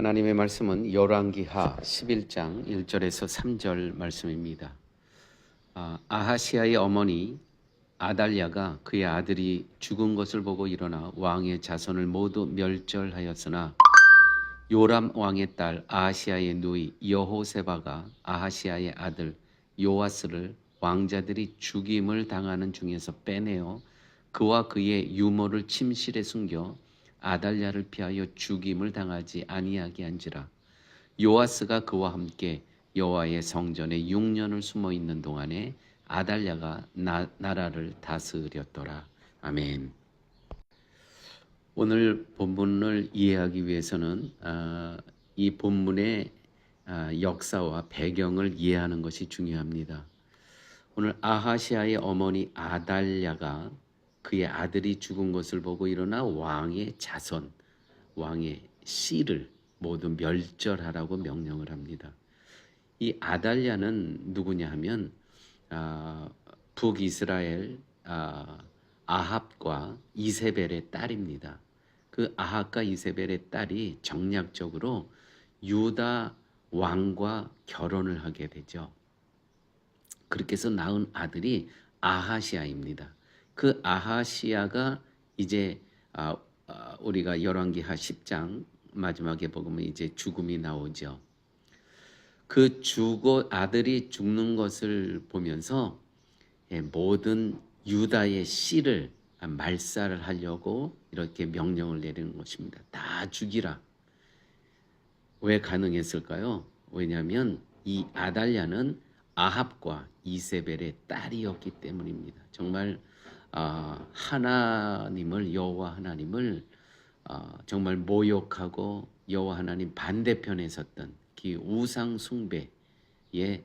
하나님의 말씀은 열왕기하 11장 1절에서 3절 말씀입니다. 아하시아의 어머니 아달랴가 그의 아들이 죽은 것을 보고 일어나 왕의 자손을 모두 멸절하였으나 요람 왕의 딸 아하시아의 누이 여호세바가 아하시아의 아들 요아스를 왕자들이 죽임을 당하는 중에서 빼내어 그와 그의 유모를 침실에 숨겨 아달랴를 피하여 죽임을 당하지 아니하게 한지라. 요아스가 그와 함께 여호와의 성전에 6년을 숨어 있는 동안에 아달랴가 나라를 다스렸더라. 아멘. 오늘 본문을 이해하기 위해서는 이 본문의 역사와 배경을 이해하는 것이 중요합니다. 오늘 아하시아의 어머니 아달랴가 그의 아들이 죽은 것을 보고 일어나 왕의 자손, 왕의 씨를 모두 멸절하라고 명령을 합니다. 이 아달랴는 누구냐 하면 북이스라엘 아합과 이세벨의 딸입니다. 그 아합과 이세벨의 딸이 정략적으로 유다 왕과 결혼을 하게 되죠. 그렇게 해서 낳은 아들이 아하시아입니다. 그 아하시아가 이제 우리가 열왕기하 10장 마지막에 보면 이제 죽음이 나오죠. 그 아들이 죽는 것을 보면서 모든 유다의 씨를 말살을 하려고 이렇게 명령을 내리는 것입니다. 다 죽이라. 왜 가능했을까요? 왜냐하면 이 아달랴는 아합과 이세벨의 딸이었기 때문입니다. 정말 하나님을 여호와 하나님을 정말 모욕하고 여호와 하나님 반대편에 섰던 그 우상 숭배의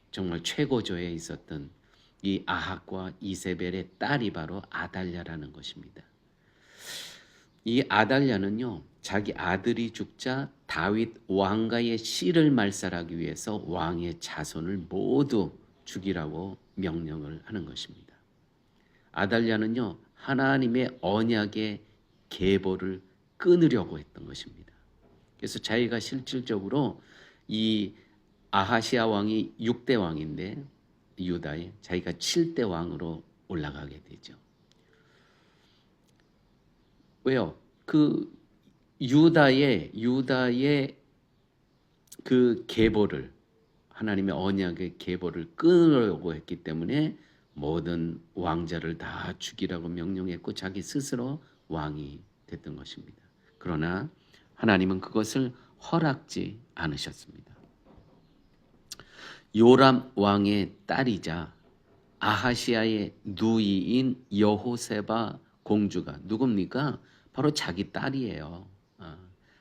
정말 최고조에 있었던 이 아합과 이세벨의 딸이 바로 아달랴라는 것입니다. 이 아달랴는요, 자기 아들이 죽자 다윗 왕가의 씨를 말살하기 위해서 왕의 자손을 모두 죽이라고 명령을 하는 것입니다. 아달랴는요, 하나님의 언약의 계보를 끊으려고 했던 것입니다. 그래서 자기가 실질적으로 이 아하시아 왕이 6대 왕인데 유다에 자기가 7대 왕으로 올라가게 되죠. 왜요? 그 유다의 그 계보를 하나님의 언약의 계보를 끊으려고 했기 때문에 모든 왕자를 다 죽이라고 명령했고 자기 스스로 왕이 됐던 것입니다. 그러나 하나님은 그것을 허락지 않으셨습니다. 요람 왕의 딸이자 아하시아의 누이인 여호세바 공주가 누굽니까? 바로 자기 딸이에요.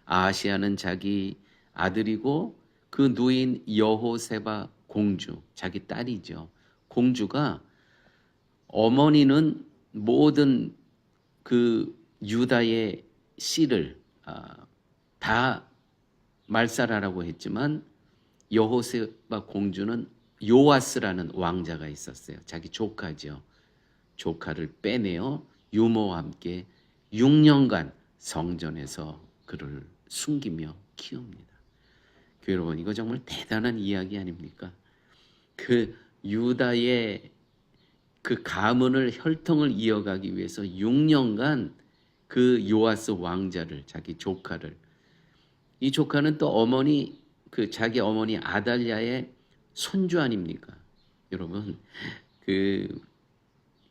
아하시아는 자기 아들이고 그 누이인 여호세바 공주, 자기 딸이죠. 공주가 어머니는 모든 그 유다의 씨를 다 말살하라고 했지만 여호세바 공주는 요아스라는 왕자가 있었어요. 자기 조카죠. 조카를 빼내어 유모와 함께 6년간 성전에서 그를 숨기며 키웁니다. 교회 여러분, 이거 정말 대단한 이야기 아닙니까? 그 유다의 그 가문을 혈통을 이어가기 위해서 6년간 그 요아스 왕자를 자기 조카를 이 조카는 또 어머니 그 자기 어머니 아달랴의 손주 아닙니까? 여러분 그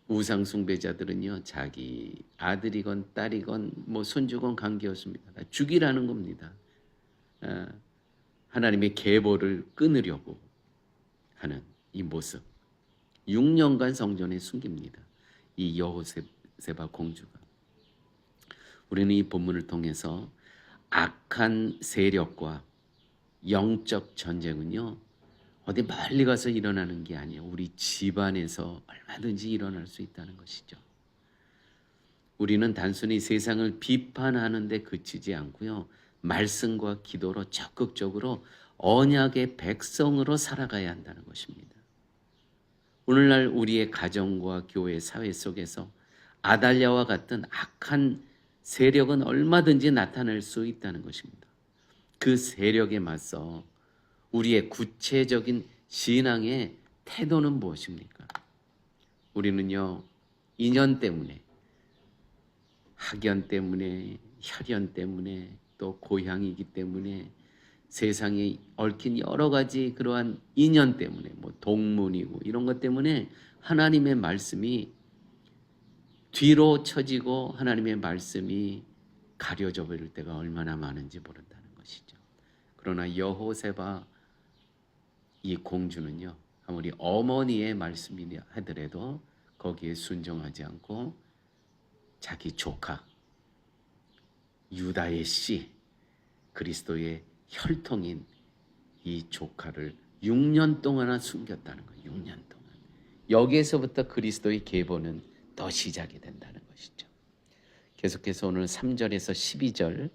우상 숭배자들은요 자기 아들이건 딸이건 뭐 손주건 관계없습니다. 죽이라는 겁니다. 하나님의 계보를 끊으려고 하는 이 모습. 6년간 성전에 숨깁니다. 이 여호세바 공주가. 우리는 이 본문을 통해서 악한 세력과 영적 전쟁은요 어디 멀리 가서 일어나는 게 아니에요. 우리 집안에서 얼마든지 일어날 수 있다는 것이죠. 우리는 단순히 세상을 비판하는 데 그치지 않고요. 말씀과 기도로 적극적으로 언약의 백성으로 살아가야 한다는 것입니다. 오늘날 우리의 가정과 교회, 사회 속에서 아달랴와 같은 악한 세력은 얼마든지 나타날 수 있다는 것입니다. 그 세력에 맞서 우리의 구체적인 신앙의 태도는 무엇입니까? 우리는요, 인연 때문에, 학연 때문에, 혈연 때문에, 또 고향이기 때문에, 세상에 얽힌 여러 가지 그러한 인연 때문에, 뭐 동문이고 이런 것 때문에 하나님의 말씀이 뒤로 처지고 하나님의 말씀이 가려져 버릴 때가 얼마나 많은지 모른다는 것이죠. 그러나 여호세바 이 공주는요, 아무리 어머니의 말씀이라 하더라도 거기에 순종하지 않고 자기 조카 유다의 씨, 그리스도의 혈통인 이 조카를 6년 동안이나 숨겼다는 거예요. 6년 동안. 여기에서부터 그리스도의 계보는 더 시작이 된다는 것이죠. 계속해서 오늘 3절에서 12절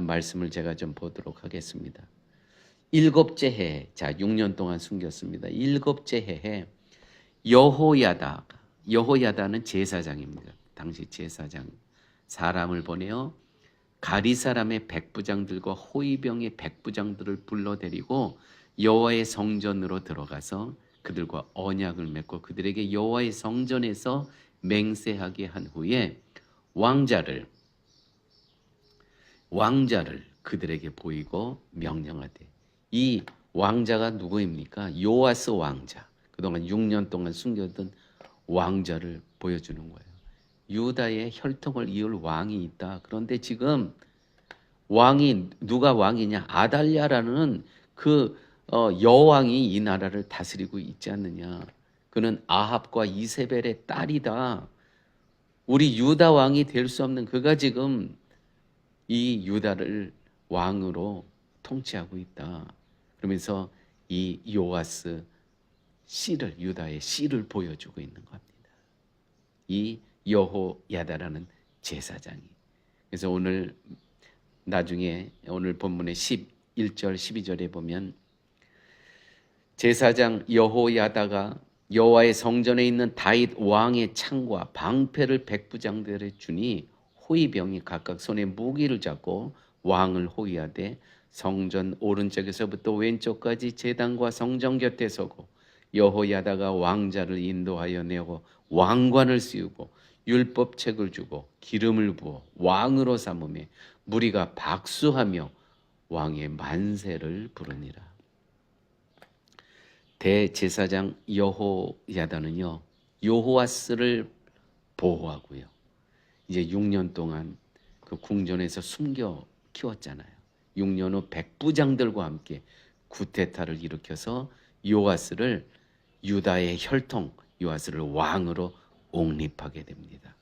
말씀을 제가 좀 보도록 하겠습니다. 일곱째 해, 자 6년 동안 숨겼습니다. 일곱째 해에 여호야다는 제사장입니다. 당시 제사장 사람을 보내어 가리 사람의 백부장들과 호위병의 백부장들을 불러들이고 여호와의 성전으로 들어가서 그들과 언약을 맺고 그들에게 여호와의 성전에서 맹세하게 한 후에 왕자를 그들에게 보이고 명령하되, 이 왕자가 누구입니까? 요아스 왕자. 그동안 6년 동안 숨겨둔 왕자를 보여주는 거예요. 유다의 혈통을 이을 왕이 있다. 그런데 지금 왕이 누가 왕이냐? 아달랴라는 그 여왕이 이 나라를 다스리고 있지 않느냐. 그는 아합과 이세벨의 딸이다. 우리 유다 왕이 될 수 없는 그가 지금 이 유다를 왕으로 통치하고 있다. 그러면서 이 요아스 씨를, 유다의 씨를 보여주고 있는 겁니다. 이 여호야다라는 제사장이. 그래서 오늘 나중에 오늘 본문의 11절 12절에 보면 제사장 여호야다가 여호와의 성전에 있는 다윗 왕의 창과 방패를 백부장들에 주니 호위병이 각각 손에 무기를 잡고 왕을 호위하되 성전 오른쪽에서부터 왼쪽까지 제단과 성전 곁에 서고 여호야다가 왕자를 인도하여 내고 왕관을 씌우고 율법책을 주고 기름을 부어 왕으로 삼으며 무리가 박수하며 왕의 만세를 부르니라. 대제사장 여호야다는요, 여호와스를 보호하고요, 이제 6년 동안 그 궁전에서 숨겨 키웠잖아요. 6년 후 백부장들과 함께 구테타를 일으켜서 요아스를, 유다의 혈통 요아스를 왕으로 옹립하게 됩니다.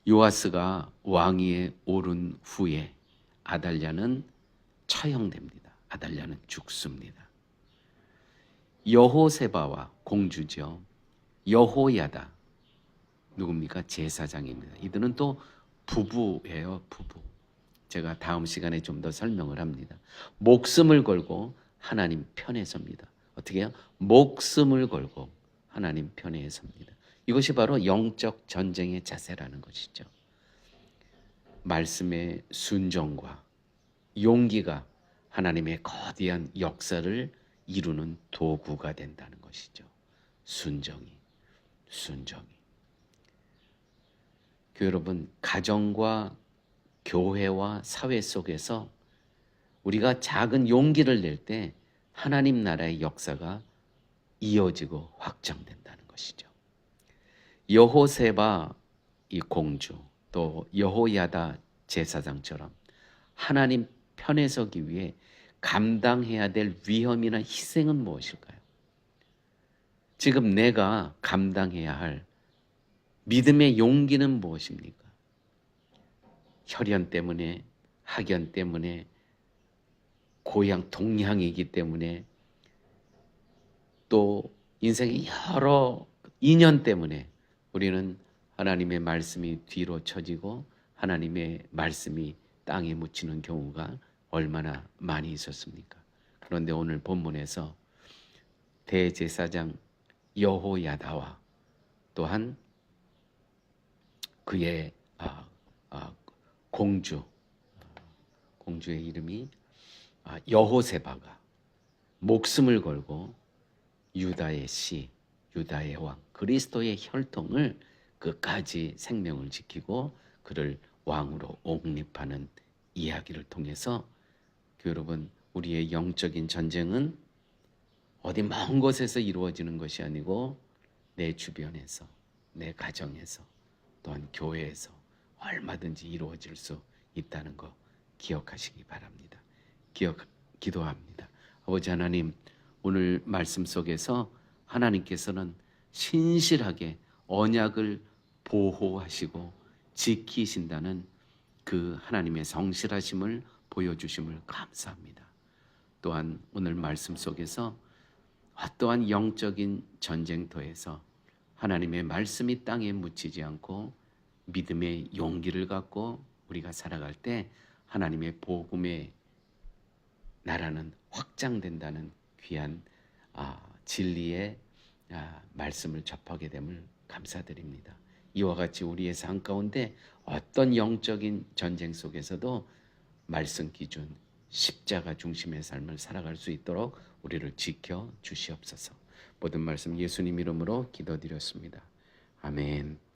요아스가 왕위에 오른 후에 아달랴는 처형됩니다. 아달랴는 죽습니다. 여호세바와 공주죠. 여호야다 누굽니까? 제사장입니다. 이들은 또 부부예요. 부부. 제가 다음 시간에 좀 더 설명을 합니다. 목숨을 걸고 하나님 편에 섭니다. 어떻게 해요? 목숨을 걸고 하나님 편에 섭니다. 이것이 바로 영적 전쟁의 자세라는 것이죠. 말씀의 순종과 용기가 하나님의 거대한 역사를 이루는 도구가 된다는 것이죠. 순종이. 여러분, 가정과 교회와 사회 속에서 우리가 작은 용기를 낼 때 하나님 나라의 역사가 이어지고 확장된다는 것이죠. 여호세바 이 공주, 또 여호야다 제사장처럼 하나님 편에 서기 위해 감당해야 될 위험이나 희생은 무엇일까요? 지금 내가 감당해야 할 믿음의 용기는 무엇입니까? 혈연 때문에, 학연 때문에, 고향 동향이기 때문에, 또 인생의 여러 인연 때문에 우리는 하나님의 말씀이 뒤로 처지고 하나님의 말씀이 땅에 묻히는 경우가 얼마나 많이 있었습니까? 그런데 오늘 본문에서 대제사장 여호야다와 또한 그의 공주의 이름이 여호세바가 목숨을 걸고 유다의 씨, 유다의 왕 그리스도의 혈통을 끝까지 생명을 지키고 그를 왕으로 옹립하는 이야기를 통해서 여러분, 우리의 영적인 전쟁은 어디 먼 곳에서 이루어지는 것이 아니고 내 주변에서, 내 가정에서, 또한 교회에서 얼마든지 이루어질 수 있다는 거 기억하시기 바랍니다. 기도합니다. 아버지 하나님, 오늘 말씀 속에서 하나님께서는 신실하게 언약을 보호하시고 지키신다는 그 하나님의 성실하심을 보여주심을 감사합니다. 또한 오늘 말씀 속에서 어떠한 영적인 전쟁터에서 하나님의 말씀이 땅에 묻히지 않고 믿음의 용기를 갖고 우리가 살아갈 때 하나님의 복음의 나라는 확장된다는 귀한 진리의 말씀을 접하게 됨을 감사드립니다. 이와 같이 우리의 삶 가운데 어떤 영적인 전쟁 속에서도 말씀 기준 십자가 중심의 삶을 살아갈 수 있도록 우리를 지켜 주시옵소서. 모든 말씀 예수님 이름으로 기도드렸습니다. 아멘.